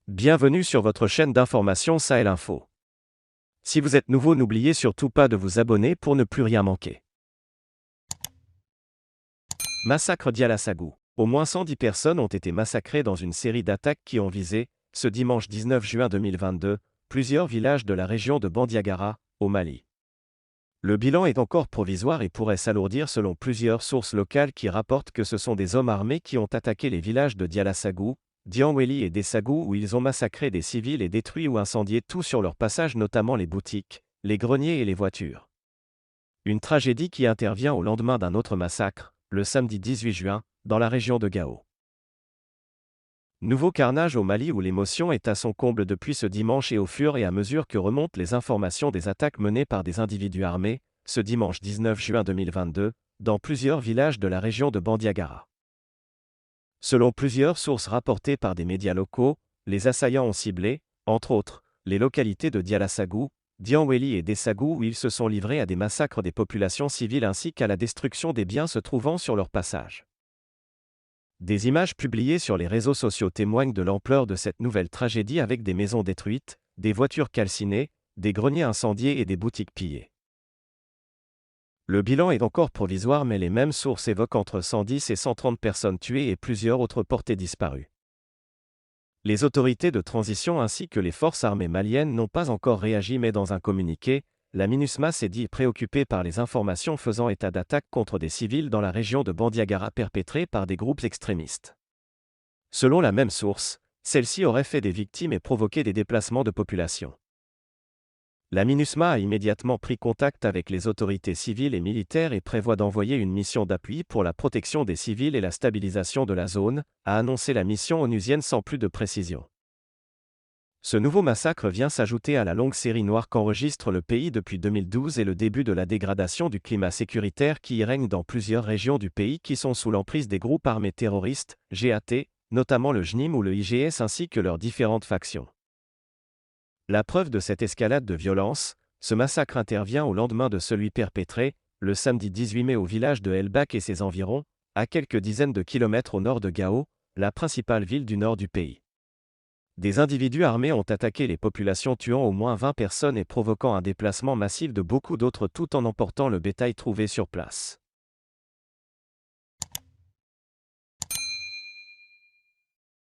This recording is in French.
Bienvenue sur votre chaîne d'information Sahel Info. Si vous êtes nouveau, n'oubliez surtout pas de vous abonner pour ne plus rien manquer. Massacre d'Yalasagou. Au moins 110 personnes ont été massacrées dans une série d'attaques qui ont visé, ce dimanche 19 juin 2022, plusieurs villages de la région de Bandiagara, au Mali. Le bilan est encore provisoire et pourrait s'alourdir selon plusieurs sources locales qui rapportent que ce sont des hommes armés qui ont attaqué les villages de Dialasagou, Dianweli et Dessagou où ils ont massacré des civils et détruit ou incendié tout sur leur passage, notamment les boutiques, les greniers et les voitures. Une tragédie qui intervient au lendemain d'un autre massacre, le samedi 18 juin, dans la région de Gao. Nouveau carnage au Mali où l'émotion est à son comble depuis ce dimanche et au fur et à mesure que remontent les informations des attaques menées par des individus armés, ce dimanche 19 juin 2022, dans plusieurs villages de la région de Bandiagara. Selon plusieurs sources rapportées par des médias locaux, les assaillants ont ciblé, entre autres, les localités de Dialasagou, Dianweli et Dessagou où ils se sont livrés à des massacres des populations civiles ainsi qu'à la destruction des biens se trouvant sur leur passage. Des images publiées sur les réseaux sociaux témoignent de l'ampleur de cette nouvelle tragédie avec des maisons détruites, des voitures calcinées, des greniers incendiés et des boutiques pillées. Le bilan est encore provisoire mais les mêmes sources évoquent entre 110 et 130 personnes tuées et plusieurs autres portées disparues. Les autorités de transition ainsi que les forces armées maliennes n'ont pas encore réagi mais dans un communiqué, la MINUSMA s'est dit préoccupée par les informations faisant état d'attaques contre des civils dans la région de Bandiagara perpétrées par des groupes extrémistes. Selon la même source, celle-ci aurait fait des victimes et provoqué des déplacements de population. La MINUSMA a immédiatement pris contact avec les autorités civiles et militaires et prévoit d'envoyer une mission d'appui pour la protection des civils et la stabilisation de la zone, a annoncé la mission onusienne sans plus de précision. Ce nouveau massacre vient s'ajouter à la longue série noire qu'enregistre le pays depuis 2012 et le début de la dégradation du climat sécuritaire qui y règne dans plusieurs régions du pays qui sont sous l'emprise des groupes armés terroristes, GAT, notamment le JNIM ou le IGS ainsi que leurs différentes factions. La preuve de cette escalade de violence, ce massacre intervient au lendemain de celui perpétré, le samedi 18 mai au village de Elbak et ses environs, à quelques dizaines de kilomètres au nord de Gao, la principale ville du nord du pays. Des individus armés ont attaqué les populations tuant au moins 20 personnes et provoquant un déplacement massif de beaucoup d'autres tout en emportant le bétail trouvé sur place.